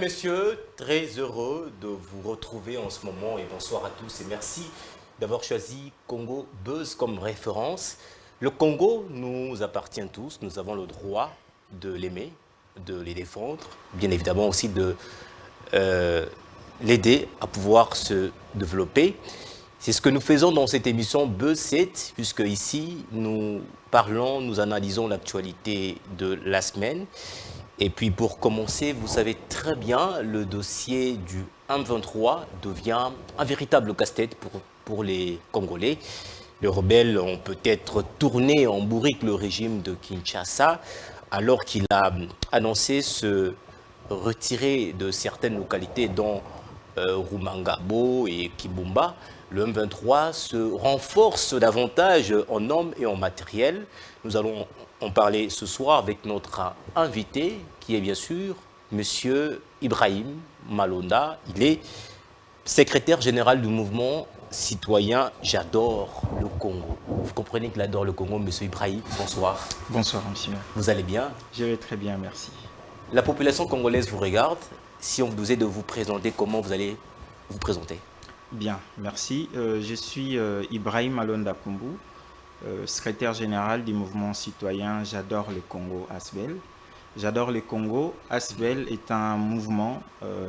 messieurs, très heureux de vous retrouver en ce moment et bonsoir à tous et merci d'avoir choisi Congo Buzz comme référence. Le Congo nous appartient tous, nous avons le droit de l'aimer, de les défendre, bien évidemment aussi de l'aider à pouvoir se développer. C'est ce que nous faisons dans cette émission Buzz 7, puisque ici nous parlons, nous analysons l'actualité de la semaine. Et puis pour commencer, vous savez très bien, le dossier du M23 devient un véritable casse-tête pour les Congolais. Les rebelles ont peut-être tourné en bourrique le régime de Kinshasa, alors qu'il a annoncé se retirer de certaines localités, dont Rumangabo et Kibumba. Le M23 se renforce davantage en hommes et en matériel. Nous allons en parler ce soir avec notre invité, qui est bien sûr M. Ibrahim Malonda. Il est secrétaire général du mouvement citoyen J'adore le Congo. Vous comprenez qu'il adore le Congo, M. Ibrahim. Bonsoir. Bonsoir, monsieur. Vous allez bien? Je vais très bien, merci. La population congolaise vous regarde. Si on vous disait de vous présenter, comment vous allez vous présenter? Bien, merci. Je suis Ibrahim Malonda Kumbu, secrétaire général du mouvement citoyen J'adore le Congo ASBEL. J'adore le Congo ASBEL est un mouvement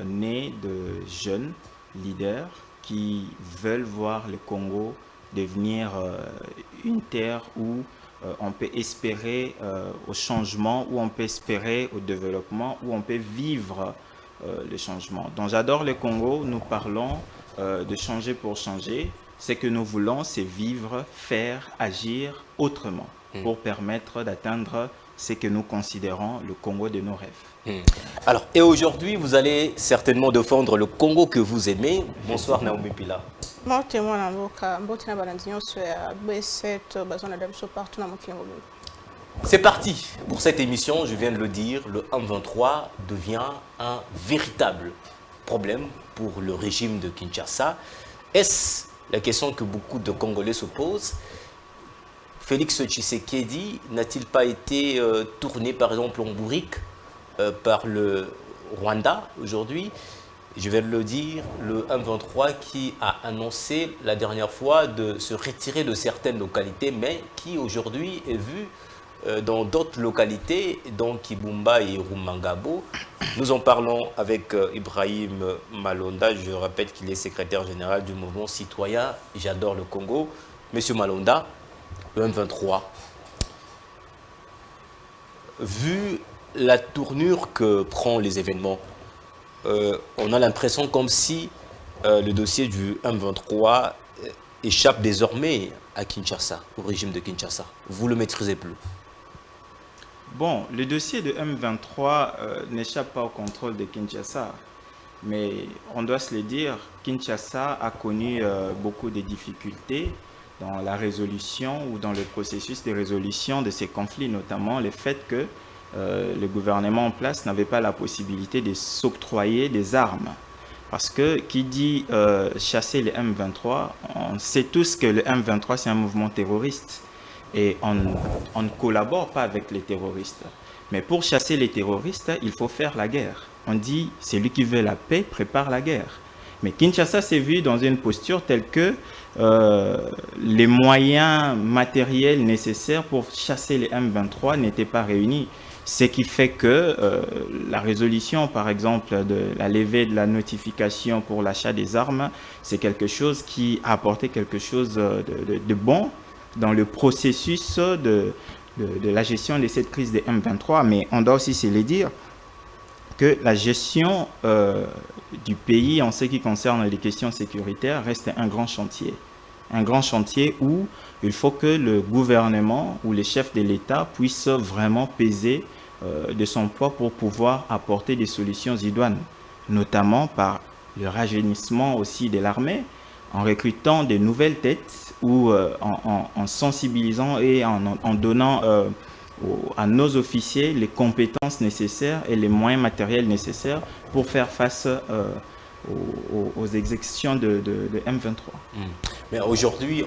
né de jeunes leaders qui veulent voir le Congo devenir une terre où on peut espérer au changement, où on peut espérer au développement, où on peut vivre le changement. Dans J'adore le Congo, nous parlons de changer pour changer. Ce que nous voulons, c'est vivre, faire, agir autrement pour permettre d'atteindre ce que nous considérons le Congo de nos rêves. Alors, et aujourd'hui, vous allez certainement défendre le Congo que vous aimez. Bonsoir Naomi Pila. C'est parti pour cette émission, je viens de le dire, le M23 devient un véritable problème pour le régime de Kinshasa. Est-ce la question que beaucoup de Congolais se posent? Félix Tshisekedi n'a-t-il pas été tourné par exemple en bourrique par le Rwanda aujourd'hui? Je vais le dire, le M23 qui a annoncé la dernière fois de se retirer de certaines localités, mais qui aujourd'hui est vu dans d'autres localités, dont Kibumba et Rumangabo. Nous en parlons avec Ibrahim Malonda. Je répète qu'il est secrétaire général du mouvement citoyen J'adore le Congo. Monsieur Malonda, le M23, vu la tournure que prend les événements, on a l'impression comme si le dossier du M23 échappe désormais à Kinshasa, au régime de Kinshasa. Vous le maîtrisez plus. Bon, le dossier de M23 n'échappe pas au contrôle de Kinshasa, mais on doit se le dire, Kinshasa a connu beaucoup de difficultés dans la résolution ou dans le processus de résolution de ces conflits, notamment le fait que le gouvernement en place n'avait pas la possibilité de s'octroyer des armes. Parce que qui dit chasser les M23, on sait tous que le M23 c'est un mouvement terroriste. Et on ne collabore pas avec les terroristes. Mais pour chasser les terroristes, il faut faire la guerre. On dit, celui qui veut la paix prépare la guerre. Mais Kinshasa s'est vu dans une posture telle que les moyens matériels nécessaires pour chasser les M23 n'étaient pas réunis. Ce qui fait que la résolution, par exemple, de la levée de la notification pour l'achat des armes, c'est quelque chose qui a apporté quelque chose de bon dans le processus de la gestion de cette crise des M23, mais on doit aussi se le dire que la gestion du pays en ce qui concerne les questions sécuritaires reste un grand chantier. Un grand chantier où il faut que le gouvernement ou les chefs de l'État puissent vraiment peser de son poids pour pouvoir apporter des solutions idoines, notamment par le rajeunissement aussi de l'armée, en recrutant de nouvelles têtes ou en sensibilisant et en donnant à nos officiers les compétences nécessaires et les moyens matériels nécessaires pour faire face aux exécutions de M23. Mais aujourd'hui,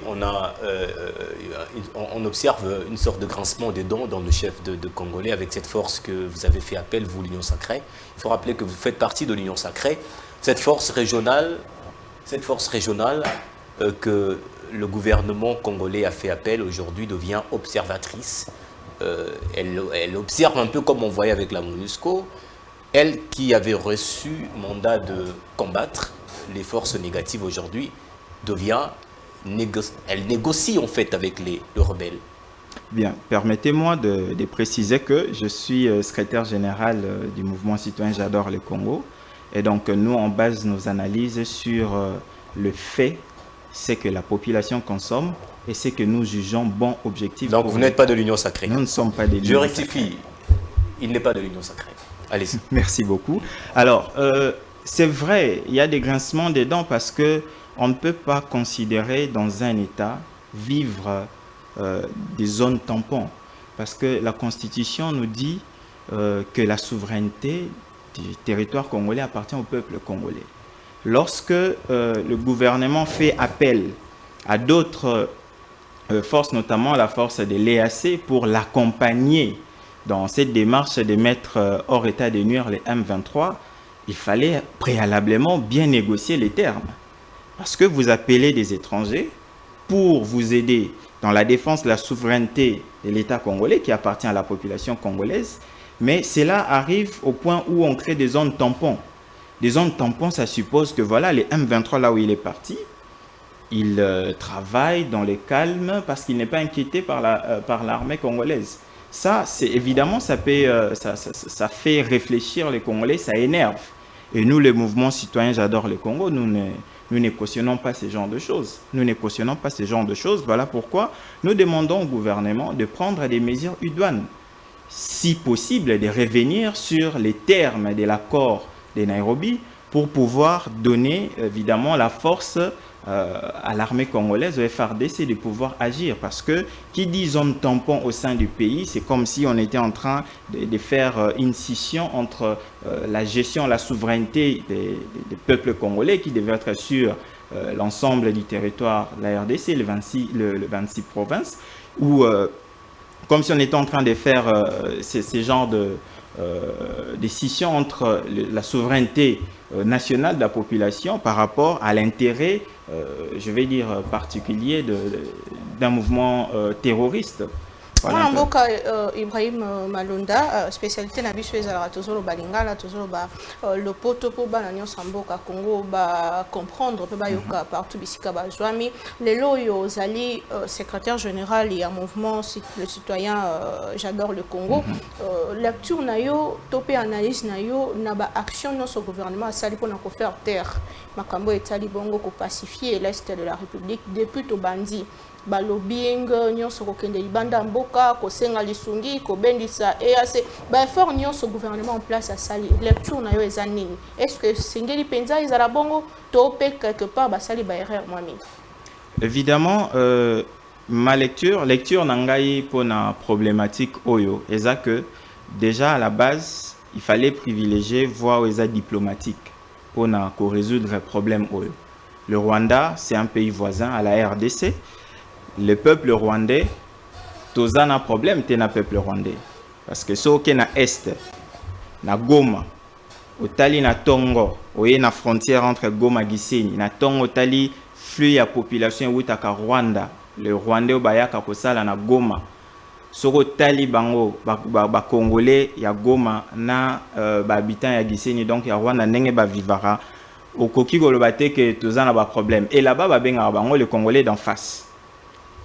on observe une sorte de grincement des dents dans le chef de Congolais avec cette force que vous avez fait appel, vous, l'Union Sacrée. Il faut rappeler que vous faites partie de l'Union Sacrée. Cette force régionale que le gouvernement congolais a fait appel aujourd'hui devient observatrice. Elle observe un peu comme on voyait avec la MONUSCO. Elle qui avait reçu mandat de combattre les forces négatives aujourd'hui elle négocie en fait avec les rebelles. Bien, permettez-moi de préciser que je suis secrétaire général du mouvement citoyen J'adore le Congo. Et donc nous, on base nos analyses sur le fait, c'est que la population consomme et c'est que nous jugeons bon objectif. Donc vous n'êtes pas de l'Union Sacrée. Nous ne sommes pas de l'Union Sacrée. Je rectifie, il n'est pas de l'Union Sacrée. Allez-y. Merci beaucoup. Alors, c'est vrai, il y a des grincements des dents parce que on ne peut pas considérer dans un État vivre des zones tampons. Parce que la Constitution nous dit que la souveraineté du territoire congolais appartient au peuple congolais. Lorsque le gouvernement fait appel à d'autres forces, notamment la force de l'EAC, pour l'accompagner dans cette démarche de mettre hors état de nuire les M23, il fallait préalablement bien négocier les termes. Parce que vous appelez des étrangers pour vous aider dans la défense de la souveraineté de l'État congolais qui appartient à la population congolaise, mais cela arrive au point où on crée des zones tampons. Des zones tampons, ça suppose que voilà, les M23, là où il est parti, il travaille dans le calme parce qu'il n'est pas inquiété par l'armée congolaise. Ça, c'est évidemment, ça fait réfléchir les Congolais, ça énerve. Et nous, le mouvement citoyen J'adore le Congo, nous ne cautionnons pas ce genre de choses. Nous ne cautionnons pas ce genre de choses. Voilà pourquoi nous demandons au gouvernement de prendre des mesures idoines. Si possible, de revenir sur les termes de l'accord de Nairobi pour pouvoir donner, évidemment, la force à l'armée congolaise, au FARDC, de pouvoir agir. Parce que qui dit zone tampon au sein du pays, c'est comme si on était en train de faire une scission entre la gestion, la souveraineté des peuples congolais qui devait être sur l'ensemble du territoire de la RDC, le 26 provinces, ou comme si on était en train de faire ces genres de scission entre la souveraineté nationale de la population par rapport à l'intérêt, je vais dire, particulier d'un mouvement terroriste. Voilà mboka Ibrahim Malonda spécialité na biso ezalaka tozolo balingala tozolo ba le poto po bana nyonso mboka Congo ba comprendre pe ba yoka partout bisika ba zwami lelo yo zali secrétaire général ya mouvement le citoyen J'adore le Congo lecture na yo topé analyse na yo na ba action nyonso gouvernement asali pona ko faire taire makambo etali bongo ko pacifier l'est de la République depuis to bandi balobing nyonso kokende libanda mboka kosenga lisungi kobendisa EAC ba effort nyonso gouvernement en place à sali lecture na yo ezanini est-ce que singeli penza ezala bongo topé quelque part ba sali ba erreur mwami? Évidemment ma lecture nangai pour la problématique oyo eza que déjà à la base il fallait privilégier voie eza diplomatique pour résoudre le problème oyo. Le Rwanda c'est un pays voisin à la RDC. Le peuple rwandais, tous un problème, c'est le peuple rwandais. Parce que ce qui est na Est, na Goma, au Tali na Tongo, au na frontière entre Goma et Gisenyi, na Tongo Tali, flux la population wutaka Rwanda, le Rwandais au Bayaka Kosala na Goma. Soko Tali bango, ba Congolais, ya Goma, na habitants ya Gisenyi, donc ya Rwanda nenge ba vivara. Au Koki Golobate que tous un problème. Et là-bas, ba benga bango, le Congolais d'en face.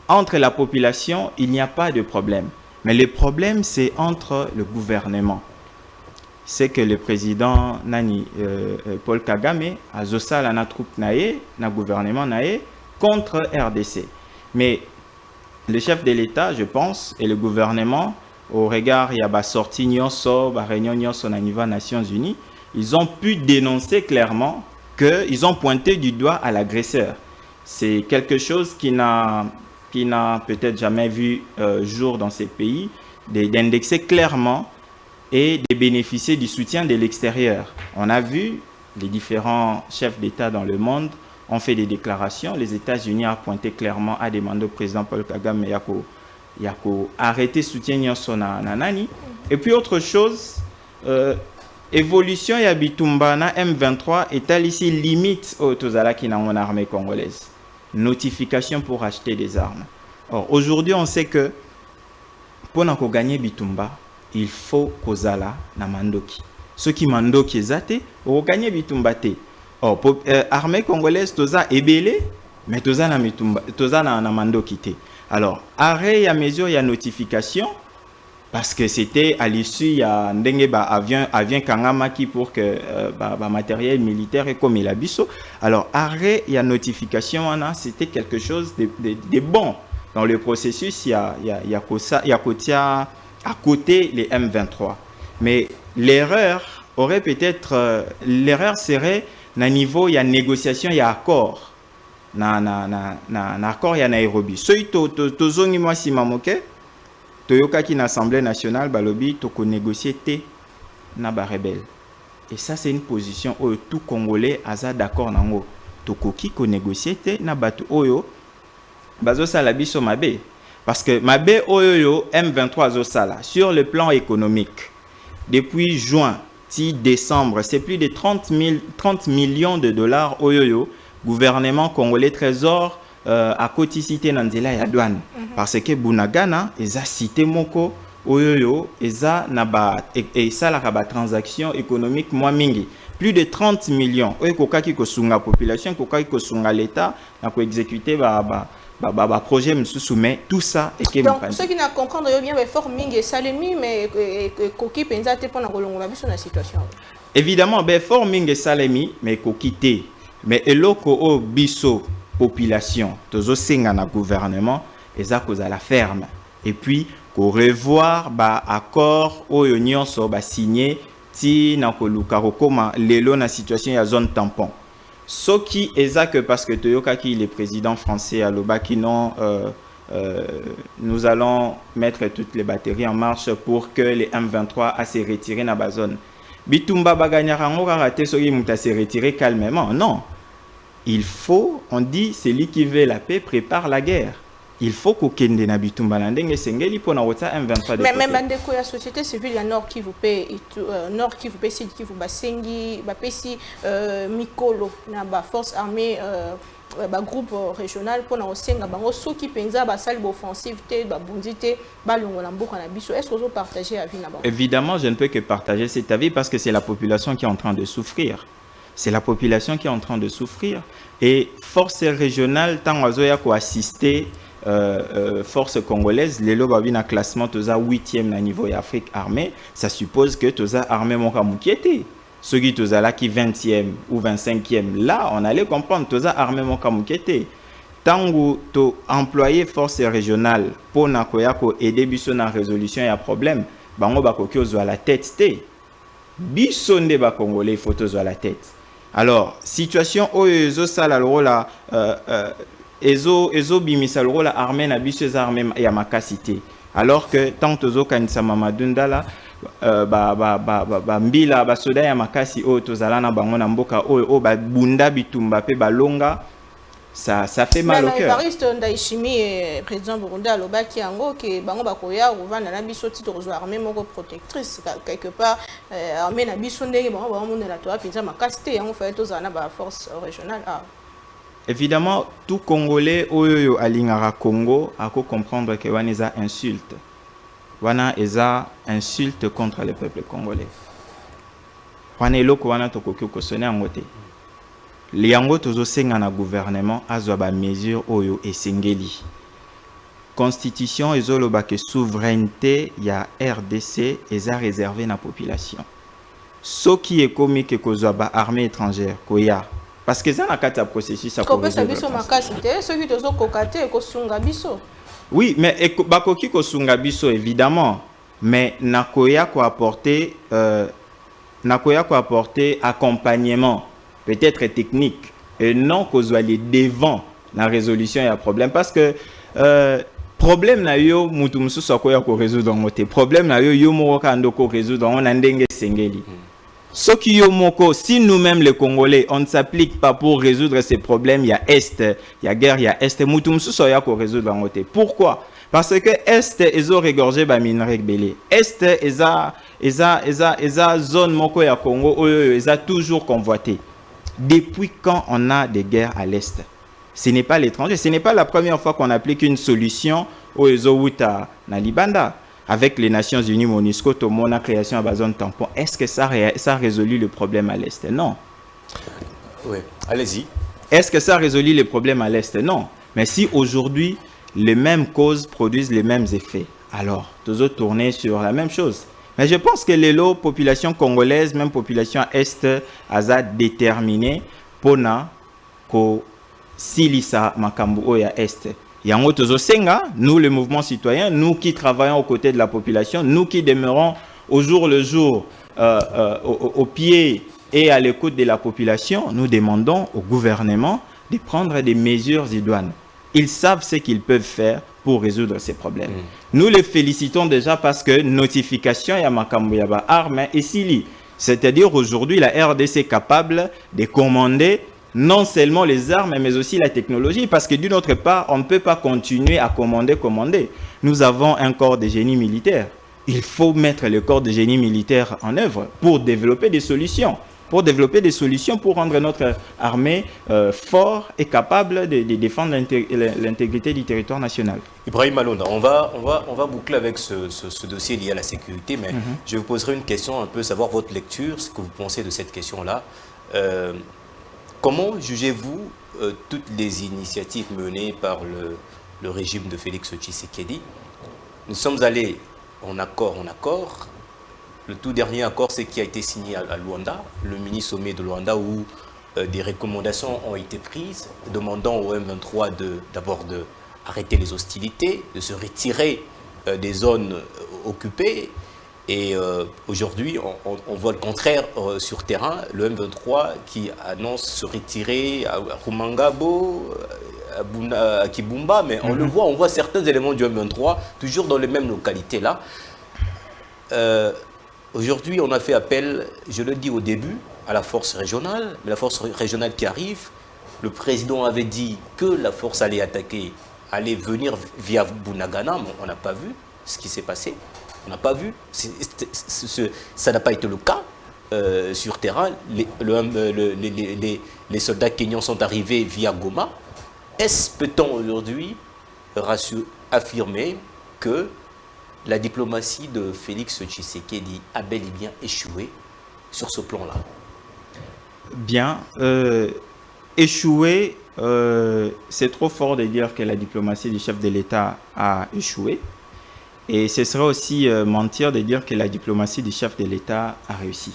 Entre la population, il n'y a pas de problème. Mais le problème, c'est entre le gouvernement. C'est que le président Paul Kagame a zosala na troupe nae, na gouvernement nae, contre RDC. Mais le chef de l'État, je pense, et le gouvernement, au regard, il y a ba sorti nyonso, ba réunion nyonso na niveau Nations Unies, ils ont pu dénoncer clairement qu'ils ont pointé du doigt à l'agresseur. C'est quelque chose qui n'a peut-être jamais vu jour dans ces pays, d'indexer clairement et de bénéficier du soutien de l'extérieur. On a vu les différents chefs d'État dans le monde ont fait des déclarations. Les États-Unis ont pointé clairement à demander au président Paul Kagame Yako arrêter soutien son nanani. Et puis autre chose, évolution ya bitumba na M23 est ici limite au tozala qui n'a mon armée congolaise. Notification pour acheter des armes. Or aujourd'hui on sait que pour gagner bitumba, il faut kozala na mandoki. Ceux qui mandoki ezate, au gagner bitumba te. Or armée congolaise toza ebele, mais toza na bitumba, toza na mandoki te. Alors arrêt ya mesure ya notification. Parce que c'était à l'issue, il y a un avion Kangamaki pour que matériel militaire et comme il a biso. Alors, arrêt, il y a notification, c'était quelque chose de bon. Dans le processus, il y a à côté les M23. Mais l'erreur aurait peut-être, l'erreur serait, à niveau, il y a négociation, il y a accord. Accord, il y a Nairobi. Soy tozongi moi si mamoke. Toyoka qui l'Assemblée nationale, balobi, toko négocier té na ba rebelle. Et ça, c'est une position où tout Congolais a d'accord nango. Toko ki ko négocier té na batu oyo, bazo sala biso mabe. Parce que mabe oyo M23 zo sala. Sur le plan économique, depuis juin, décembre, c'est plus de 30 millions de dollars oyo, gouvernement congolais trésor, à coticité nanzela ya douane parce que Bunagana eza cité moko oyoyo eza na ba et ça la transaction économique moi mingi plus de 30 millions oyo kokaki ko sunga population kokaki ko sunga l'état na ko exécuter projet msusu mais tout ça et que donc ceux qui n'a comprendre bien fort mingi salemi mais koki penza te pona kolongola biso na situation évidemment fort mingi salemi mais kokité mais eloko o biso population, tozo senga na gouvernement, et ça cause à la ferme. Et puis, qu'on revoir accord au union so signé ti na koluka koma lelo na situation ya zone tampon. Ce qui est ça que parce que Toyoka qui est président français à l'Obaki non, nous allons mettre toutes les batteries en marche pour que les M23 a se retirer na zone. Bitumba baganyara ngora raté so muta se retirer calmement. Non. Il faut, on dit, celui qui veut la paix prépare la guerre. Il faut qu'on kende na bitumba ndenge sengeli pour na wota M23 de mais même bandeko ya société civile ya Nord qui vous paie Nord qui vous paie Sud qui vous basengi ba pesi mikolo na ba force armée ba groupe régional pour na osenga bango soki penza ba salle offensive te ba bundi te ba longola mboka na biso. Est-ce que vous partagez avis na bango? Évidemment, je ne peux que partager cet avis parce que c'est la population qui est en train de souffrir. C'est la population qui est en train de souffrir. Et force régionale, tant oiseau ko assister force congolaise, les lobby na classement toza 8e na niveau Afrique armée, ça suppose que toza armée mon kamoukiete. Ceux qui toza là qui 20e ou 25e, là on allait comprendre toza armée mon kamoukiete. Tango to employer force régionale pour na koyako aider biso na résolution ya problème, bango bakoki ozo à la tête te. Biso nde ba congolais photos à la tête. Alors, situation où ezo sala le rôle ezo bimisa le rôle armée na biso armée ya makasité. Alors que tant tozo kanisa mamadunda la mbila ba soda ya makasi o tozala na bango na mboka o ba bunda bitumba pe balonga. Ça fait mal au cœur. Evariste Ndayishimiye président Burunda alobaki yango ke bango bakoya kovanda na biso titre aux armées moko protectrice quelque part armée na biso ndenge bango bamonela to apinza makasi te yango fa tozana ba force régionale. Évidemment, tout Congolais oyo alingara Congo a comprendre que wana eza insulte. Wana eza insulte contre le peuple congolais. Wana eloko wana tokoki ko sonner ngote. Liango tozo senga na gouvernement azwa ba mesure oyo esengeli. Constitution ezoloba ke souveraineté ya RDC eza réservé na population. Soki ekomi ke kozwa ba armée étrangère koya parce que ça na kati ya processus à oui, mais bakoki kosunga biso évidemment, mais nakoya ko apporter accompagnement peut-être technique et non kozwa les devant la résolution ya problème parce que problème na yo mutu mususu akoya ko résoudre ngote problème na yo yo moko ka ndoko résoudre on ndenge sengeli. Si nous-mêmes les Congolais, on ne s'applique pas pour résoudre ces problèmes, il y a Est, il y a guerre, il y a Est, pour résoudre en côté. Pourquoi? Parce que Est, ils ont regorgé ba minerai belé. Est, eza zone moko ya Congo, ils ont toujours convoité. Depuis quand on a des guerres à l'Est? Ce n'est pas l'étranger, ce n'est pas la première fois qu'on applique une solution au Ezowuta na Libanda. Avec les Nations Unies, MONUSCO, la création à zone tampon. Est-ce que ça a résolu le problème à l'Est? Non. Oui, allez-y. Est-ce que ça a résolu les problèmes à l'Est? Non. Mais si aujourd'hui, les mêmes causes produisent les mêmes effets, alors, toujours tourner sur la même chose. Mais je pense que les populations congolaises, même population Est, a déterminé pour que silisa makambu oya Est. Yango tozosenga, nous le mouvement citoyen, nous qui travaillons aux côtés de la population, nous qui demeurons au jour le jour au pied et à l'écoute de la population, nous demandons au gouvernement de prendre des mesures idoines. Ils savent ce qu'ils peuvent faire pour résoudre ces problèmes. Nous les félicitons déjà parce que notification ya makambu ya ba armes et sili. C'est-à-dire aujourd'hui la RDC est capable de commander non seulement les armes, mais aussi la technologie, parce que d'une autre part, on ne peut pas continuer à commander. Nous avons un corps de génie militaire. Il faut mettre le corps de génie militaire en œuvre pour développer des solutions. Pour rendre notre armée fort et capable de défendre l'intégrité du territoire national. Ibrahim Malonda, on va boucler avec ce dossier lié à la sécurité, mais je vous poserai une question, un peu savoir votre lecture, ce que vous pensez de cette question-là. Comment jugez-vous toutes les initiatives menées par le régime de Félix Tshisekedi? Nous sommes allés en accord. Le tout dernier accord, c'est qui a été signé à Luanda, le mini-sommet de Luanda, où des recommandations ont été prises, demandant au M23 d'abord d'arrêter les hostilités, de se retirer des zones occupées. Et aujourd'hui, on voit le contraire sur terrain, le M23 qui annonce se retirer à Rumangabo, à Kibumba, mais on voit certains éléments du M23, toujours dans les mêmes localités-là. Aujourd'hui, on a fait appel, je le dis au début, à la force régionale, mais la force régionale qui arrive, le président avait dit que la force allait attaquer, allait venir via Bunagana, mais on n'a pas vu ce qui s'est passé. On n'a pas vu, ça n'a pas été le cas sur terrain. Les soldats kenyans sont arrivés via Goma. Peut-on aujourd'hui affirmer que la diplomatie de Félix Tshisekedi a bel et bien échoué sur ce plan-là? Bien, échoué, c'est trop fort de dire que la diplomatie du chef de l'État a échoué. Et ce serait aussi mentir de dire que la diplomatie du chef de l'État a réussi.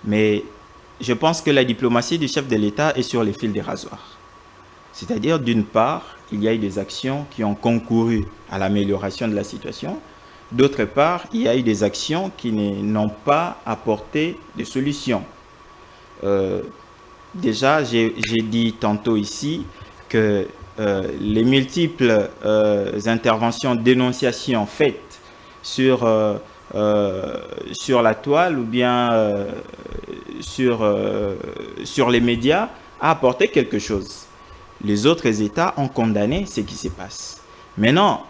Mais je pense que la diplomatie du chef de l'État est sur les fils des rasoirs. C'est-à-dire, d'une part, il y a eu des actions qui ont concouru à l'amélioration de la situation. D'autre part, il y a eu des actions qui n'ont pas apporté de solutions. Déjà, j'ai dit tantôt ici que les multiples interventions, dénonciations faites sur la toile ou bien sur les médias a apporté quelque chose. Les autres États ont condamné ce qui se passe. Maintenant,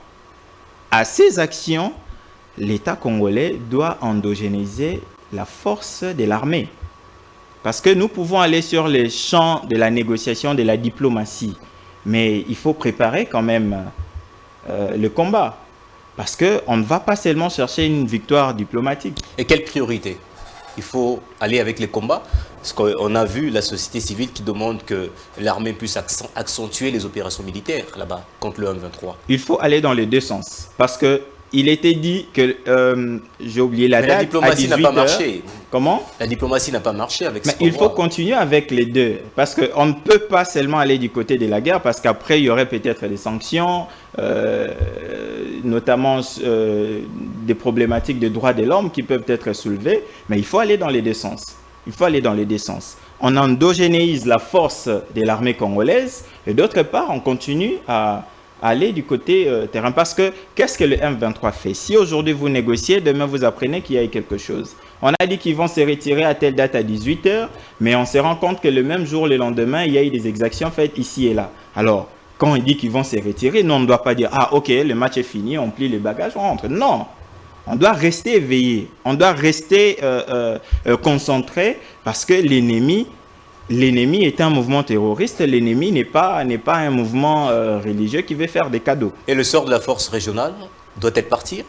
à ces actions, l'État congolais doit endogénéiser la force de l'armée. Parce que nous pouvons aller sur les champs de la négociation, de la diplomatie. Mais il faut préparer quand même le combat. Parce qu'on ne va pas seulement chercher une victoire diplomatique. Et quelle priorité? Il faut aller avec les combats. Parce qu'on a vu la société civile qui demande que l'armée puisse accentuer les opérations militaires là-bas contre le M23. Il faut aller dans les deux sens. Parce qu'il était dit que, j'ai oublié la date, la diplomatie n'a pas marché. Comment? La diplomatie n'a pas marché avec Mais il faut continuer avec les deux. Parce qu'on ne peut pas seulement aller du côté de la guerre, parce qu'après, il y aurait peut-être des sanctions, notamment des problématiques de droits de l'homme qui peuvent être soulevées. Mais il faut aller dans les deux sens. Il faut aller dans les deux sens. On endogénéise la force de l'armée congolaise et d'autre part, on continue à aller du côté terrain. Parce que qu'est-ce que le M23 fait? Si aujourd'hui vous négociez, demain vous apprenez qu'il y a quelque chose. On a dit qu'ils vont se retirer à telle date à 18h, mais on se rend compte que le même jour, le lendemain, il y a eu des exactions faites ici et là. Alors, quand on dit qu'ils vont se retirer, nous, on ne doit pas dire « Ah, ok, le match est fini, on plie les bagages, on rentre ». Non, on doit rester éveillé, on doit rester concentré parce que l'ennemi est un mouvement terroriste, l'ennemi n'est pas un mouvement religieux qui veut faire des cadeaux. Et le sort de la force régionale doit-elle partir?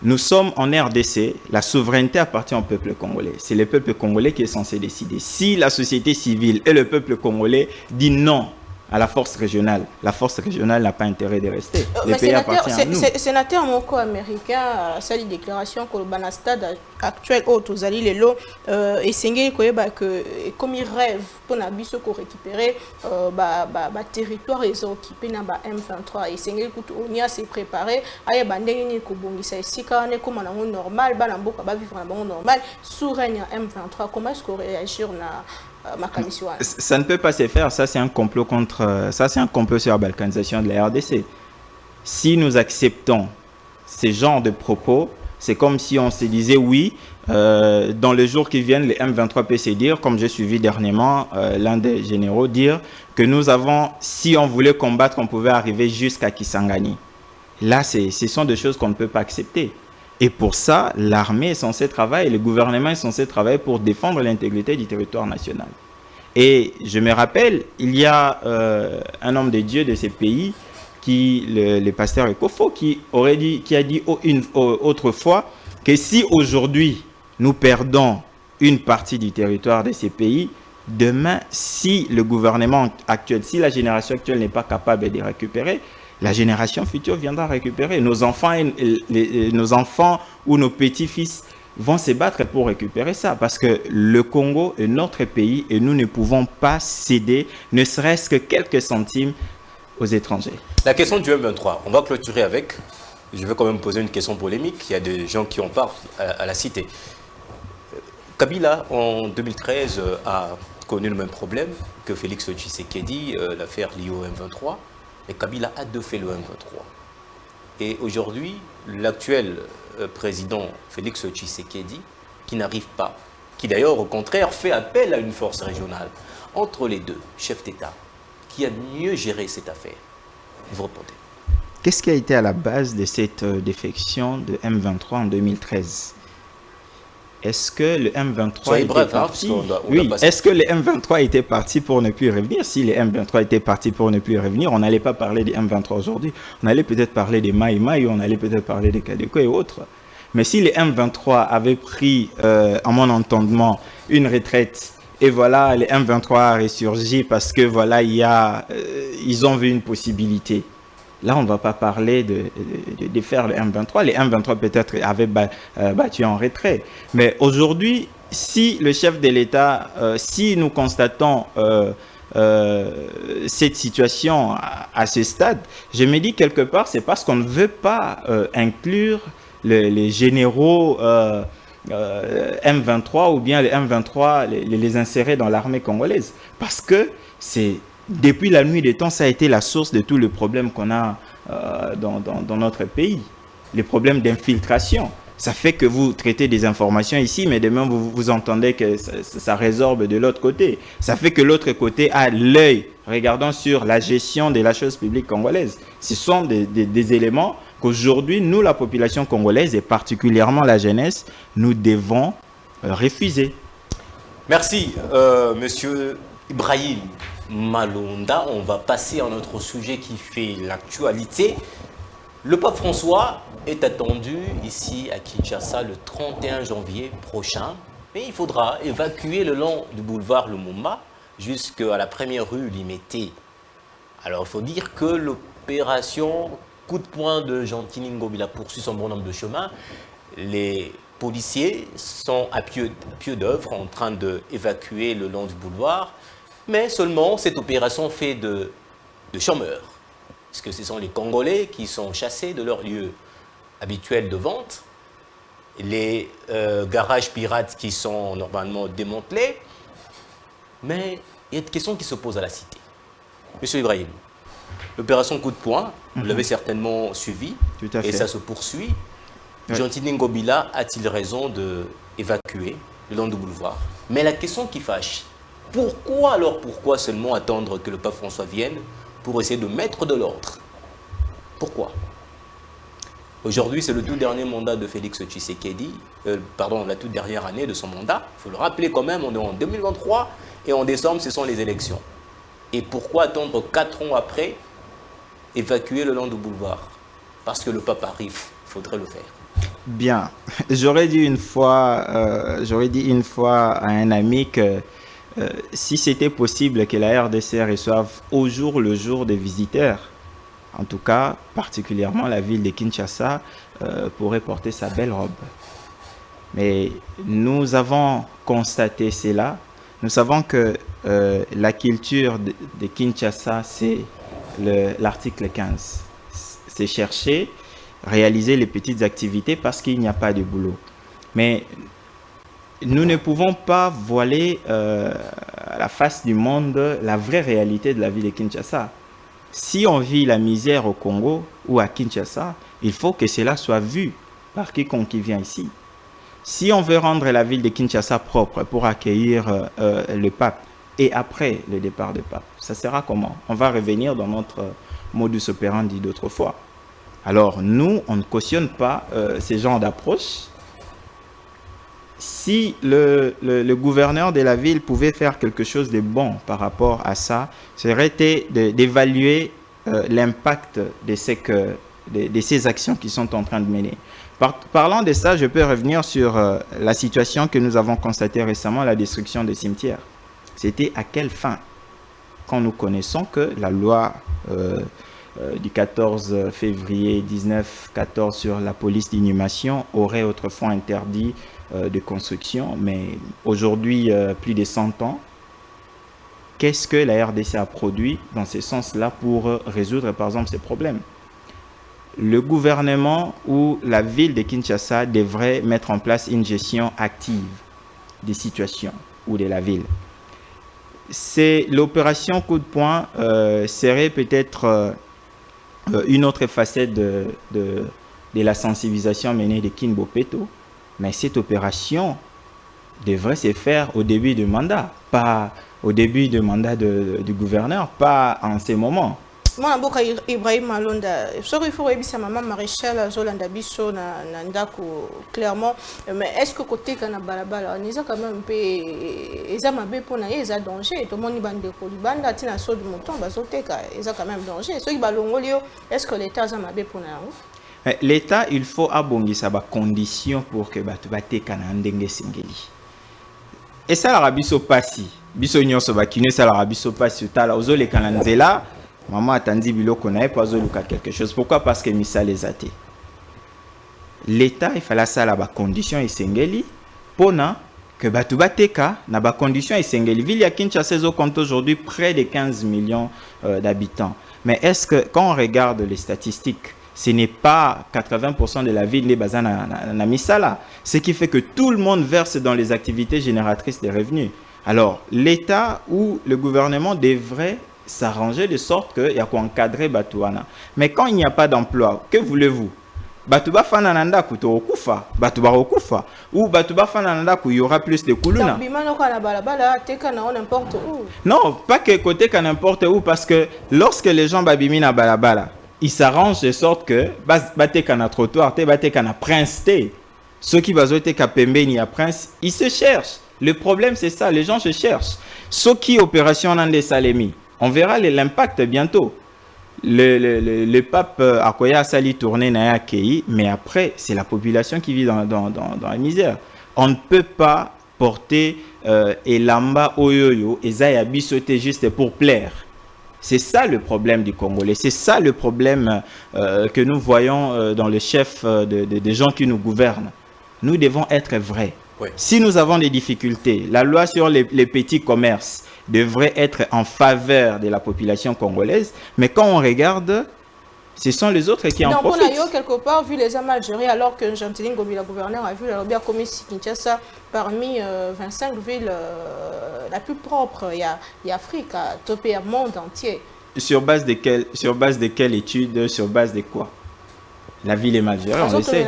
Nous sommes en RDC, la souveraineté appartient au peuple congolais. C'est le peuple congolais qui est censé décider. Si la société civile et le peuple congolais disent non à la force régionale n'a pas intérêt de rester. Le pays appartient à nous. Sénateur moko américain a une déclaration que le stade actuel aux Ali Lelo et Sengé que comme il rêve pour Nabiso pour récupérer territoire et occupé na M23 et Sengé Koutonia s'est préparé à bandeni ko bongisa sika ne comme normal bana mboka ba vivre normal sous règne M23. Comment est-ce qu'on réagir na ça ne peut pas se faire, ça c'est un complot sur la balkanisation de la RDC. Si nous acceptons ce genre de propos, c'est comme si on se disait oui, dans les jours qui viennent, les M23 peut se dire, comme j'ai suivi dernièrement l'un des généraux dire que nous avons, si on voulait combattre, on pouvait arriver jusqu'à Kisangani. Là, ce sont des choses qu'on ne peut pas accepter. Et pour ça, l'armée est censée travailler, le gouvernement est censé travailler pour défendre l'intégrité du territoire national. Et je me rappelle, il y a un homme de Dieu de ces pays, le pasteur Ekofo, qui a dit autrefois que si aujourd'hui nous perdons une partie du territoire de ces pays, demain, si le gouvernement actuel, si la génération actuelle n'est pas capable de récupérer, la génération future viendra récupérer. Nos enfants ou nos petits-fils vont se battre pour récupérer ça. Parce que le Congo est notre pays et nous ne pouvons pas céder, ne serait-ce que quelques centimes aux étrangers. La question du M23, on va clôturer avec. Je vais quand même poser une question polémique. Il y a des gens qui en parlent à la cité. Kabila, en 2013, a connu le même problème que Félix Tshisekedi, l'affaire liée au M23. Et Kabila a fait le M23. Et aujourd'hui, l'actuel président Félix Tshisekedi, qui n'arrive pas, qui d'ailleurs au contraire fait appel à une force régionale, entre les deux chefs d'État, qui a mieux géré cette affaire? Vous répondez. Qu'est-ce qui a été à la base de cette défection de M23 en 2013? Est-ce que le M23 était parti? Oui, est-ce que le M23 était parti pour ne plus revenir? Si le M23 était parti pour ne plus revenir, on n'allait pas parler des M23 aujourd'hui. On allait peut-être parler des Maï Maï, on allait peut-être parler des Kadeko et autres. Mais si le M23 avait pris, en mon entendement, une retraite, et voilà, le M23 a ressurgi parce que voilà, ils ont vu une possibilité. Là, on ne va pas parler de faire le M23. Les M23 peut-être avaient battu en retrait. Mais aujourd'hui, si le chef de l'État, si nous constatons cette situation à ce stade, je me dis quelque part, c'est parce qu'on ne veut pas inclure les généraux M23 ou bien les M23, les insérer dans l'armée congolaise. Parce que depuis la nuit des temps, ça a été la source de tous les problèmes qu'on a dans notre pays. Les problèmes d'infiltration. Ça fait que vous traitez des informations ici, mais demain vous entendez que ça résorbe de l'autre côté. Ça fait que l'autre côté a l'œil regardant sur la gestion de la chose publique congolaise. Ce sont des éléments qu'aujourd'hui, nous, la population congolaise, et particulièrement la jeunesse, nous devons refuser. Merci, monsieur Ibrahim Malonda. On va passer à un autre sujet qui fait l'actualité. Le pape François est attendu ici à Kinshasa le 31 janvier prochain. Mais il faudra évacuer le long du boulevard Lumumba jusqu'à la première rue Limete. Alors il faut dire que l'opération coup de poing de Jean-Tini Ngobila poursuit son bon nombre de chemin. Les policiers sont à pied d'œuvre en train d'évacuer le long du boulevard. Mais seulement cette opération fait de chômeurs. Parce que ce sont les Congolais qui sont chassés de leur lieu habituel de vente. Les garages pirates qui sont normalement démantelés. Mais il y a une question qui se pose à la cité. Monsieur Ibrahim, l'opération coup de poing, vous l'avez certainement suivi. Tout à fait. Et ça se poursuit. Oui. Jean-Tini Ngobila a-t-il raison de évacuer le long du boulevard. Mais la question qui fâche, pourquoi seulement attendre que le pape François vienne pour essayer de mettre de l'ordre? Pourquoi? Aujourd'hui, c'est le tout dernier mandat de Félix Tshisekedi, la toute dernière année de son mandat. Il faut le rappeler quand même, on est en 2023 et en décembre, ce sont les élections. Et pourquoi attendre 4 ans après, évacuer le long du boulevard? Parce que le pape arrive, il faudrait le faire. Bien, j'aurais dit une fois à un ami que si c'était possible que la RDC reçoive au jour le jour des visiteurs, en tout cas, particulièrement la ville de Kinshasa, pourrait porter sa belle robe. Mais nous avons constaté cela. Nous savons que la culture de Kinshasa, c'est l'article 15. C'est chercher, réaliser les petites activités parce qu'il n'y a pas de boulot. Mais nous ne pouvons pas voiler à la face du monde la vraie réalité de la ville de Kinshasa. Si on vit la misère au Congo ou à Kinshasa, il faut que cela soit vu par quiconque qui vient ici. Si on veut rendre la ville de Kinshasa propre pour accueillir le pape et après le départ du pape, ça sera comment? On va revenir dans notre modus operandi d'autrefois. Alors nous, on ne cautionne pas ces genres d'approche. Si le gouverneur de la ville pouvait faire quelque chose de bon par rapport à ça, serait d'évaluer l'impact de ces actions qui sont en train de mener. Parlant de ça, je peux revenir sur la situation que nous avons constatée récemment, la destruction des cimetières. C'était à quelle fin? Quand nous connaissons que la loi du 14 février 1914 sur la police d'inhumation aurait autrefois interdit de construction, mais aujourd'hui, plus de 100 ans, qu'est-ce que la RDC a produit dans ce sens-là pour résoudre, par exemple, ces problèmes? Le gouvernement ou la ville de Kinshasa devrait mettre en place une gestion active des situations ou de la ville. C'est l'opération coup de poing serait peut-être une autre facette de la sensibilisation menée de Kin Bopeto. Mais cette opération devrait se faire au début du mandat, pas au début du mandat du gouverneur, pas en ces moments. Moi, Ibrahim Malonda, il faut que maman maréchal Zolanda Bisso Nandako clairement, mais est-ce que côté Kanabalabala, on est quand même un peu, ils ont un peu pour naïe, ils ont danger. Tout le monde bande de Kolibanda, tina saut du mouton, bazoteka, ils ont quand même danger. Ceux qui balongolio, est-ce que l'État a un peu pour naïe? L'État, il faut abonner sa condition pour que batu bate kanandenge singeli. Et ça la rabiso passi, biso nyonso bakine ça la rabiso passi tala ozo le kananzela. Maman attendit biloko na pas ozo luka quelque chose. Pourquoi? Parce que misa les athées. L'État il fallait ça la condition singeli pona que batu bateka na ba condition singeli. Ville ya Kinshasa compte aujourd'hui près de 15 millions d'habitants. Mais est-ce que quand on regarde les statistiques, ce n'est pas 80% de la ville des bazana na misala, ce qui fait que tout le monde verse dans les activités génératrices de revenus. Alors, l'État ou le gouvernement devrait s'arranger de sorte qu'il y a quoi encadrer Batouana. Mais quand il n'y a pas d'emploi, que voulez-vous? Batouba fanananda kuto okufa, Batouba okufa, ou Batouba fanananda il y aura plus de kuluna. Non, pas que côté qu'à n'importe où, parce que lorsque les gens babimina balabala, ils s'arrangent de sorte que bate kana trottoir, bate kana prince té. Ceux qui bazote ka pembeni à prince, ils se cherchent. Le problème c'est ça, les gens se cherchent. Ceux qui opération nande salemi, on verra l'impact bientôt. Le pape Akoya Sali tourné na Kei, mais après c'est la population qui vit dans la misère. On ne peut pas porter elamba oyoyo et zaya bisoté juste pour plaire. C'est ça le problème du Congolais, c'est ça le problème que nous voyons dans le chef des gens qui nous gouvernent. Nous devons être vrais. Oui. Si nous avons des difficultés, la loi sur les petits commerces devrait être en faveur de la population congolaise, mais quand on regarde, ce sont les autres qui en profitent. Donc, on a quelque part vu les hommes algériens, alors que Jean-Télin Gobi, le gouverneur, a vu la lobby comme Kinshasa parmi 25 villes la plus propre. Il y a Afrique, topé le monde entier. Sur base de quelle étude, sur base de quoi? La ville est mal gérée, on le sait.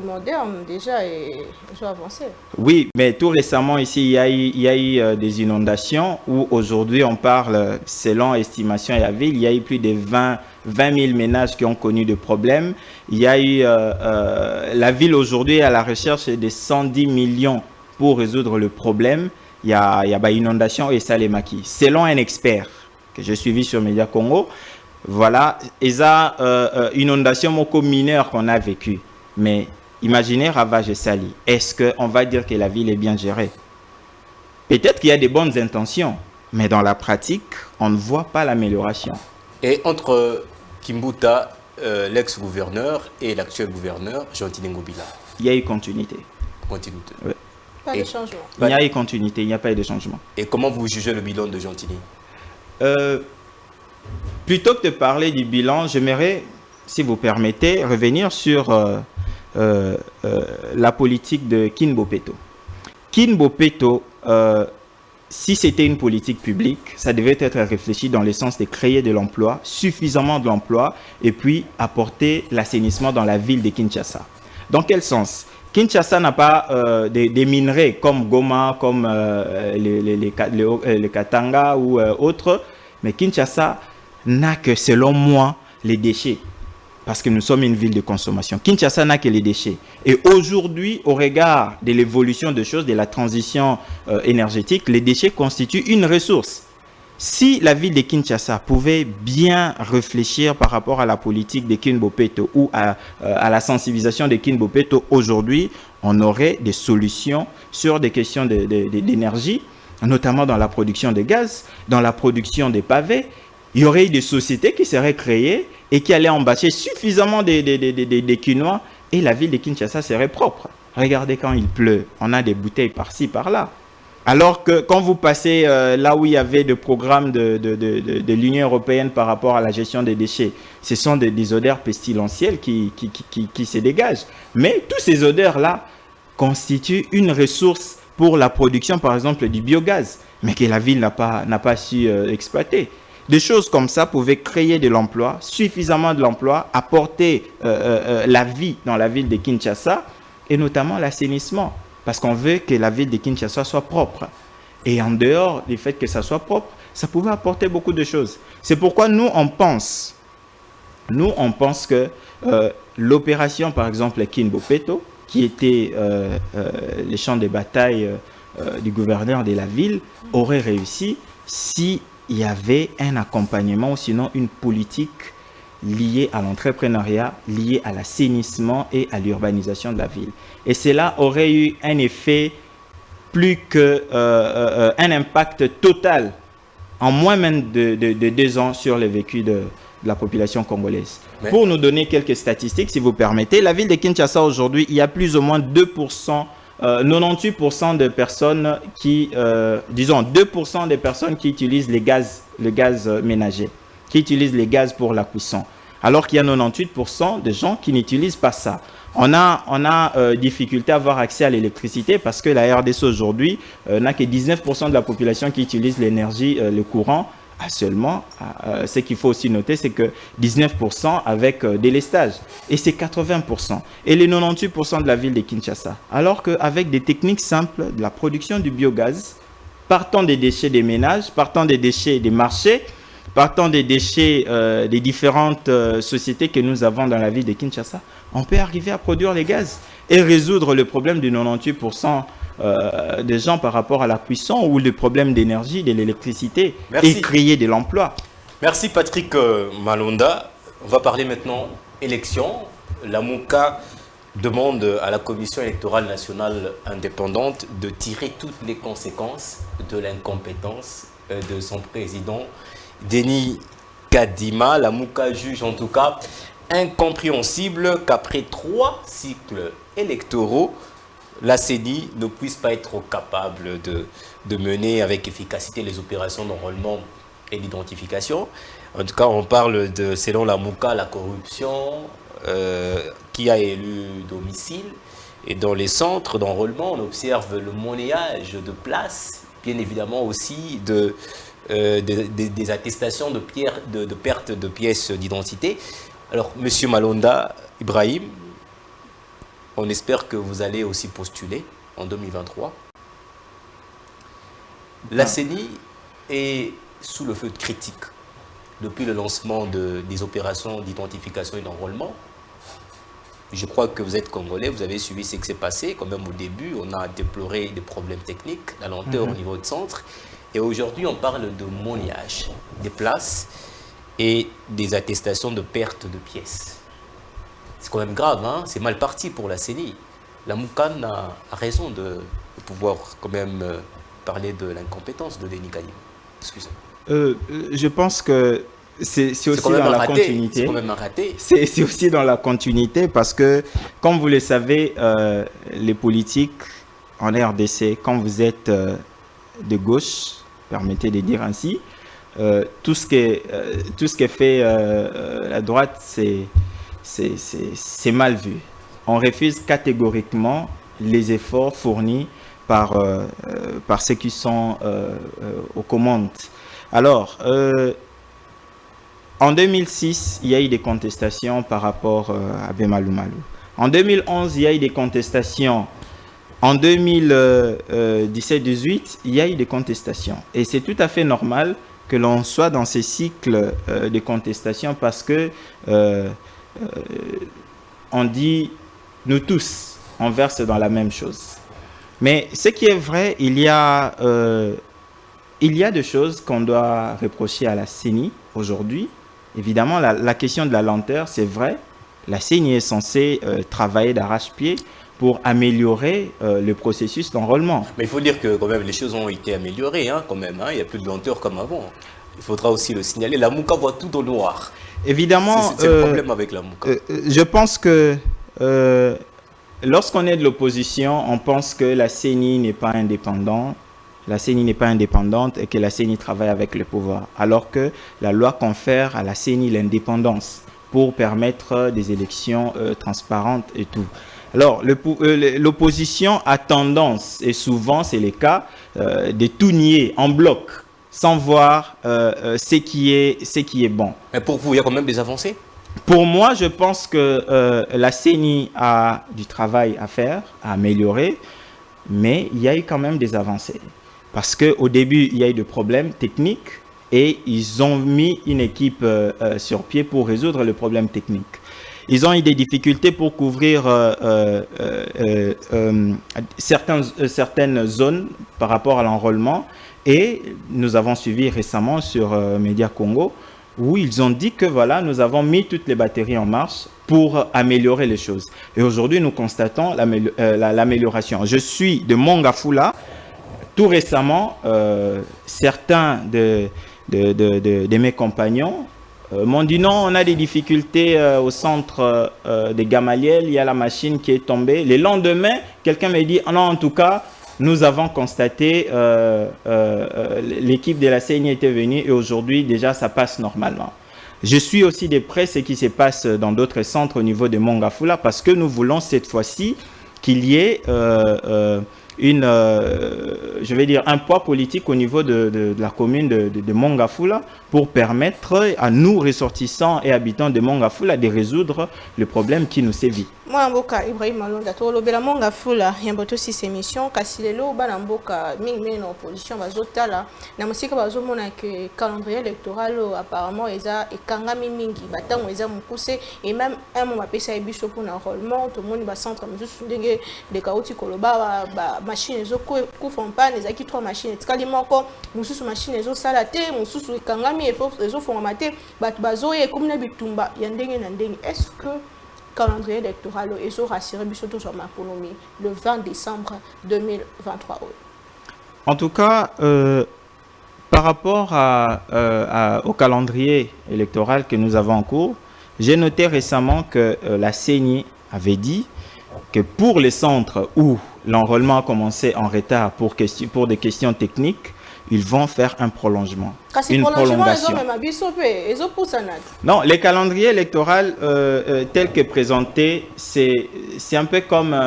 Moderne déjà et avancé. Oui, mais tout récemment ici, il y a eu des inondations où aujourd'hui on parle, selon estimation de la ville, il y a eu plus de 20 000 ménages qui ont connu des problèmes. Il y a eu, la ville aujourd'hui est à la recherche de 110 millions pour résoudre le problème. Il y a inondation et ça les maquis. Selon un expert que j'ai suivi sur Média Congo, voilà, il y a inondation moko mineure qu'on a vécu. Mais imaginez ravage et sali. Est-ce qu'on va dire que la ville est bien gérée? Peut-être qu'il y a des bonnes intentions, mais dans la pratique, on ne voit pas l'amélioration. Et entre Kimbuta, l'ex-gouverneur, et l'actuel gouverneur, Gentini Ngobila, il y a eu continuité. Continuité. Oui. Pas de changement. Il y a eu continuité, il n'y a pas eu de changement. Et comment vous jugez le bilan de Gentini? Plutôt que de parler du bilan, j'aimerais, si vous permettez, revenir sur la politique de Kin Bopeto. Kin Bopeto, si c'était une politique publique, ça devait être réfléchi dans le sens de créer de l'emploi, suffisamment de l'emploi, et puis apporter l'assainissement dans la ville de Kinshasa. Dans quel sens? Kinshasa n'a pas des minerais comme Goma, comme les Katanga ou autres, mais Kinshasa n'a que, selon moi, les déchets. Parce que nous sommes une ville de consommation. Kinshasa n'a que les déchets. Et aujourd'hui, au regard de l'évolution des choses, de la transition énergétique, les déchets constituent une ressource. Si la ville de Kinshasa pouvait bien réfléchir par rapport à la politique de Kin Bopeto ou à la sensibilisation de Kin Bopeto aujourd'hui, on aurait des solutions sur des questions d'énergie, notamment dans la production de gaz, dans la production des pavés. Il y aurait eu des sociétés qui seraient créées et qui allaient embâcher suffisamment des quinois et la ville de Kinshasa serait propre. Regardez quand il pleut, on a des bouteilles par-ci, par-là. Alors que quand vous passez là où il y avait des programmes de l'Union européenne par rapport à la gestion des déchets, ce sont des odeurs pestilentielles qui se dégagent. Mais tous ces odeurs-là constituent une ressource pour la production, par exemple, du biogaz, mais que la ville n'a pas su exploiter. Des choses comme ça pouvaient créer de l'emploi, suffisamment de l'emploi, apporter la vie dans la ville de Kinshasa et notamment l'assainissement. Parce qu'on veut que la ville de Kinshasa soit propre. Et en dehors du fait que ça soit propre, ça pouvait apporter beaucoup de choses. C'est pourquoi nous, on pense que l'opération, par exemple, Kin Bopeto, qui était les champs de bataille du gouverneur de la ville, aurait réussi s'il y avait un accompagnement ou sinon une politique liée à l'entrepreneuriat, liée à l'assainissement et à l'urbanisation de la ville. Et cela aurait eu un effet plus un impact total en moins même de 2 ans sur le vécu de la population congolaise. Mais pour nous donner quelques statistiques, si vous permettez, la ville de Kinshasa aujourd'hui, il y a plus ou moins 2%, 98% de personnes qui, disons 2% des personnes qui utilisent le gaz ménager, qui utilisent les gaz pour la cuisson. Alors qu'il y a 98% de gens qui n'utilisent pas ça. On a difficulté à avoir accès à l'électricité parce que la RDC aujourd'hui n'a que 19% de la population qui utilise l'énergie, le courant. Seulement, ce qu'il faut aussi noter, c'est que 19% avec délestage. Et c'est 80%. Et les 98% de la ville de Kinshasa. Alors qu'avec des techniques simples de la production du biogaz, partant des déchets des ménages, partant des déchets des marchés, partant des déchets des différentes sociétés que nous avons dans la ville de Kinshasa, on peut arriver à produire les gaz et résoudre le problème de 98% des gens par rapport à la cuisson ou le problème d'énergie, de l'électricité et créer de l'emploi. Merci Patrick Malonda. On va parler maintenant élection. La MOUCA demande à la Commission électorale nationale indépendante de tirer toutes les conséquences de l'incompétence de son président Denis Kadima. La MOUCA juge en tout cas incompréhensible qu'après 3 cycles électoraux, la CENI ne puisse pas être capable de mener avec efficacité les opérations d'enrôlement et d'identification. En tout cas, on parle de, selon la MOUCA, la corruption, qui a élu domicile. Et dans les centres d'enrôlement, on observe le monnayage de places, bien évidemment aussi des attestations de perte de pièces d'identité. Alors, Monsieur Malonda, Ibrahim, on espère que vous allez aussi postuler en 2023. La CENI est sous le feu de critique depuis le lancement des opérations d'identification et d'enrôlement. Je crois que vous êtes Congolais, vous avez suivi ce qui s'est passé. Quand même au début, on a déploré des problèmes techniques, la lenteur au niveau de centre. Et aujourd'hui, on parle de moniage des places et des attestations de perte de pièces. C'est quand même grave, hein? C'est mal parti pour la CENI. La Moukan a raison de pouvoir quand même parler de l'incompétence de Denis Kadima. Excusez-moi. Je pense que c'est aussi dans la continuité. C'est quand même un raté. C'est aussi dans la continuité parce que, comme vous le savez, les politiques en RDC, quand vous êtes de gauche, permettez de dire ainsi, tout ce que fait la droite, c'est mal vu. On refuse catégoriquement les efforts fournis par ceux qui sont aux commandes. Alors, en 2006, il y a eu des contestations par rapport à Bemalo Malo. En 2011, il y a eu des contestations. En 2017-18, il y a eu des contestations. Et c'est tout à fait normal que l'on soit dans ces cycles de contestation parce que on dit, nous tous, on verse dans la même chose. Mais ce qui est vrai, il y a des choses qu'on doit reprocher à la CENI aujourd'hui. Évidemment, la question de la lenteur, c'est vrai. La CENI est censée travailler d'arrache-pied pour améliorer le processus d'enrôlement. Mais il faut dire que quand même les choses ont été améliorées, hein, quand même. Hein, il n'y a plus de lenteur comme avant. Il faudra aussi le signaler. La Mouka voit tout au noir. Évidemment, c'est le problème avec la Mouka. Je pense que lorsqu'on est de l'opposition, on pense que la CENI n'est pas indépendante. La CENI n'est pas indépendante et que la CENI travaille avec le pouvoir. Alors que la loi confère à la CENI l'indépendance pour permettre des élections transparentes et tout. Alors, l'opposition a tendance, et souvent c'est le cas, de tout nier en bloc, sans voir ce qui est bon. Mais pour vous, il y a quand même des avancées? Pour moi, je pense que la CENI a du travail à faire, à améliorer, mais il y a eu quand même des avancées. Parce qu'au début, il y a eu des problèmes techniques et ils ont mis une équipe sur pied pour résoudre les problèmes techniques. Ils ont eu des difficultés pour couvrir certaines zones par rapport à l'enrôlement. Et nous avons suivi récemment sur Média Congo où ils ont dit que voilà, nous avons mis toutes les batteries en marche pour améliorer les choses. Et aujourd'hui, nous constatons l'amélioration. Je suis de Mongafula. Tout récemment, certains de mes compagnons m'ont dit non, on a des difficultés au centre de Gamaliel, il y a la machine qui est tombée. Le lendemain, quelqu'un m'a dit non, en tout cas, nous avons constaté, l'équipe de la CENI était venue et aujourd'hui, déjà, ça passe normalement. Je suis aussi de près ce qui se passe dans d'autres centres au niveau de Mongafula parce que nous voulons cette fois-ci qu'il y ait je vais dire un poids politique au niveau de la commune de Mongafula pour permettre à nous ressortissants et habitants de Mongafula de résoudre le problème qui nous sévit. Moi mboka Ibrahim Malonda to lobela Mongafula yamboto si émission kasi lelo bana mboka mingi na opposition bazotala na musika bazomona que calendrier électoral apparemment eza ekangami mingi batango eza mukuse et même un moment pesa ebiso pour enrôlement tout le monde ba centre mususu ndenge de kauti koloba ba machine ezo kufa mpane ezaki 3 machines tikali moko mususu machine ezo sala te mususu ekangami ezo fonga te bato bazoye komina bitumba ya ndenge na ndenge. Est-ce que calendrier électoral ezo rassurer biso to ma économie le 20 décembre 2023? En tout cas, par rapport au calendrier électoral que nous avons en cours, j'ai noté récemment que la CENI avait dit que pour les centres où l'enrôlement a commencé en retard pour des questions techniques, ils vont faire un prolongement, une prolongation. Non, le calendrier électoral tel que présenté, c'est un peu comme,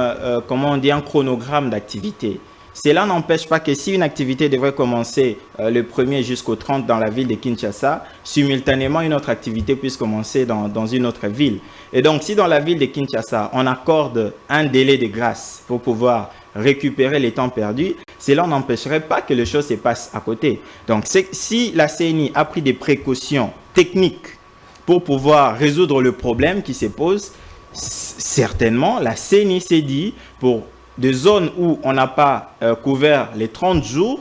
comment on dit, un chronogramme d'activité. Cela n'empêche pas que si une activité devrait commencer le 1er jusqu'au 30 dans la ville de Kinshasa, simultanément une autre activité puisse commencer dans une autre ville. Et donc, si dans la ville de Kinshasa, on accorde un délai de grâce pour pouvoir récupérer les temps perdus, cela n'empêcherait pas que les choses se passent à côté. Donc, si la CENI a pris des précautions techniques pour pouvoir résoudre le problème qui se pose, certainement, la CENI s'est dit, pour des zones où on n'a pas couvert les 30 jours,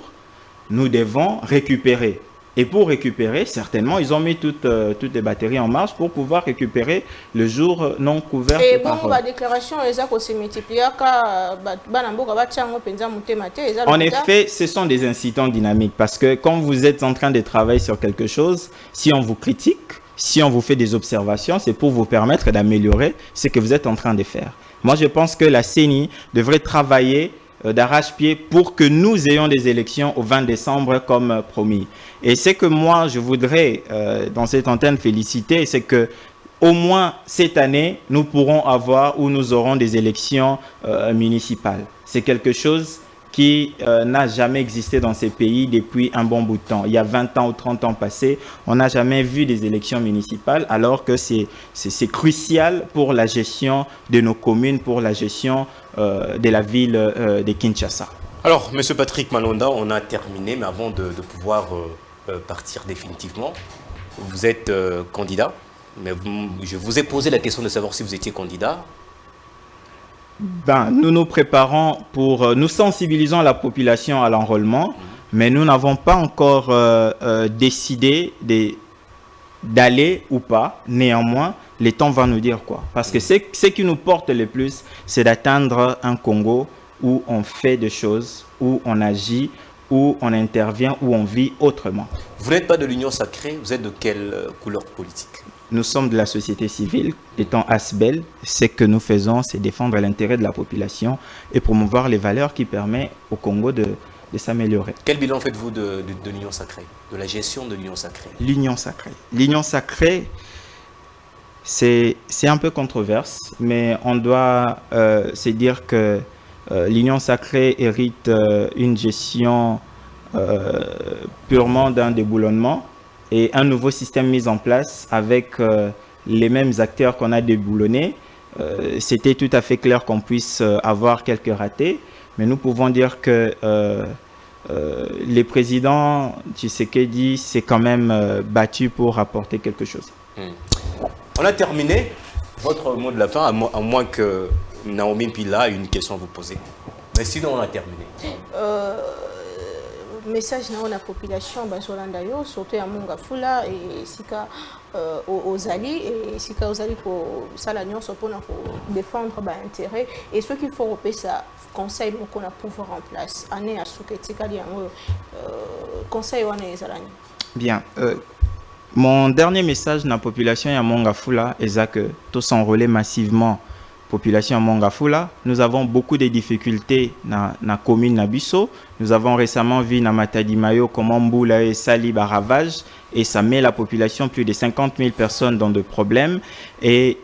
nous devons récupérer. Et pour récupérer, certainement, ils ont mis toutes les batteries en marche pour pouvoir récupérer le jour non couvert. Et bon, la déclaration, se multiplie. En effet, ce sont des incidents dynamiques parce que quand vous êtes en train de travailler sur quelque chose, si on vous critique, si on vous fait des observations, c'est pour vous permettre d'améliorer ce que vous êtes en train de faire. Moi, je pense que la CENI devrait travailler d'arrache-pied pour que nous ayons des élections au 20 décembre comme promis. Et ce que moi, je voudrais dans cette antenne féliciter, c'est que au moins cette année, nous pourrons avoir ou nous aurons des élections municipales. C'est quelque chose qui n'a jamais existé dans ces pays depuis un bon bout de temps. Il y a 20 ans ou 30 ans passés, on n'a jamais vu des élections municipales alors que c'est crucial pour la gestion de nos communes, pour la gestion de la ville de Kinshasa. Alors, M. Patrick Malonda, on a terminé, mais avant de pouvoir partir définitivement, vous êtes candidat, mais je vous ai posé la question de savoir si vous étiez candidat. Nous nous préparons nous sensibilisons la population à l'enrôlement, mais nous n'avons pas encore décidé d'aller ou pas. Néanmoins, le temps va nous dire quoi. Parce que ce qui nous porte le plus, c'est d'atteindre un Congo où on fait des choses, où on agit, où on intervient, où on vit autrement. Vous n'êtes pas de l'Union sacrée, vous êtes de quelle couleur politique? Nous sommes de la société civile, étant ASBEL. Ce que nous faisons, c'est défendre l'intérêt de la population et promouvoir les valeurs qui permettent au Congo de s'améliorer. Quel bilan faites-vous de l'Union sacrée, de la gestion de l'Union sacrée? L'Union sacrée. L'Union sacrée, c'est un peu controverse, mais on doit se dire que l'Union sacrée hérite une gestion purement d'un déboulonnement et un nouveau système mis en place avec les mêmes acteurs qu'on a déboulonnés. C'était tout à fait clair qu'on puisse avoir quelques ratés, mais nous pouvons dire que les présidents Tshisekedi s'est quand même battu pour apporter quelque chose. On a terminé. Votre mot de la fin, à moins que Naomi Pila ait une question à vous poser. Mais sinon, on a terminé. Message dans la population bazolanda yo surtout à Mongafula et sika aux alliés et sika aux alliés pour ça l'union pour défendre intérêt et ceux qu'il faut repérer ça conseil qu'on a pouvoir en place année à souketika liango conseil on est zalani. Bien, mon dernier message dans la population à Mongafula est que tous s'enrôler massivement. Population à Mongafula, nous avons beaucoup de difficultés dans la commune Nabiso. Nous avons récemment vu dans Matadi Mayo comment Mboula et Sali baravage et ça met la population, plus de 50 000 personnes dans de problèmes. Et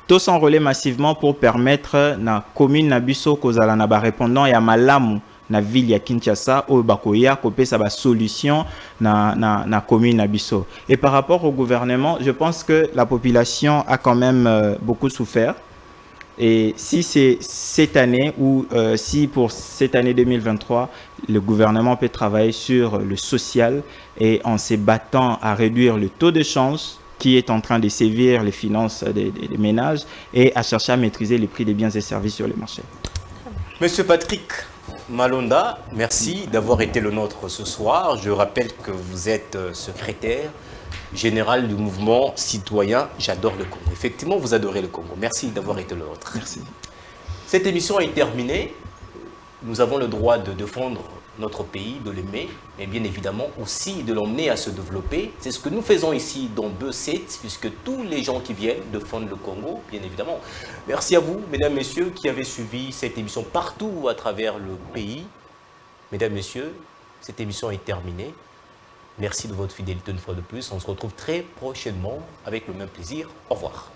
tous s'enrôler massivement pour permettre la commune Nabiso kozala na ba répondant ya malamu na ville ya Kinshasa au bakoya kopé ça ba solution na commune Nabiso. Et par rapport au gouvernement, je pense que la population a quand même beaucoup souffert. Et si c'est cette année ou si pour cette année 2023, le gouvernement peut travailler sur le social et en se battant à réduire le taux de change qui est en train de sévir les finances des ménages et à chercher à maîtriser les prix des biens et services sur le marché. Monsieur Patrick Malonda, merci d'avoir été le nôtre ce soir. Je rappelle que vous êtes secrétaire général du mouvement citoyen J'adore le Congo. Effectivement, vous adorez le Congo. Merci d'avoir été le nôtre. Merci. Cette émission est terminée. Nous avons le droit de défendre notre pays, de l'aimer, mais bien évidemment aussi de l'emmener à se développer. C'est ce que nous faisons ici dans B7, puisque tous les gens qui viennent défendent le Congo, bien évidemment. Merci à vous, mesdames, messieurs, qui avez suivi cette émission partout à travers le pays. Mesdames, messieurs, cette émission est terminée. Merci de votre fidélité une fois de plus. On se retrouve très prochainement avec le même plaisir. Au revoir.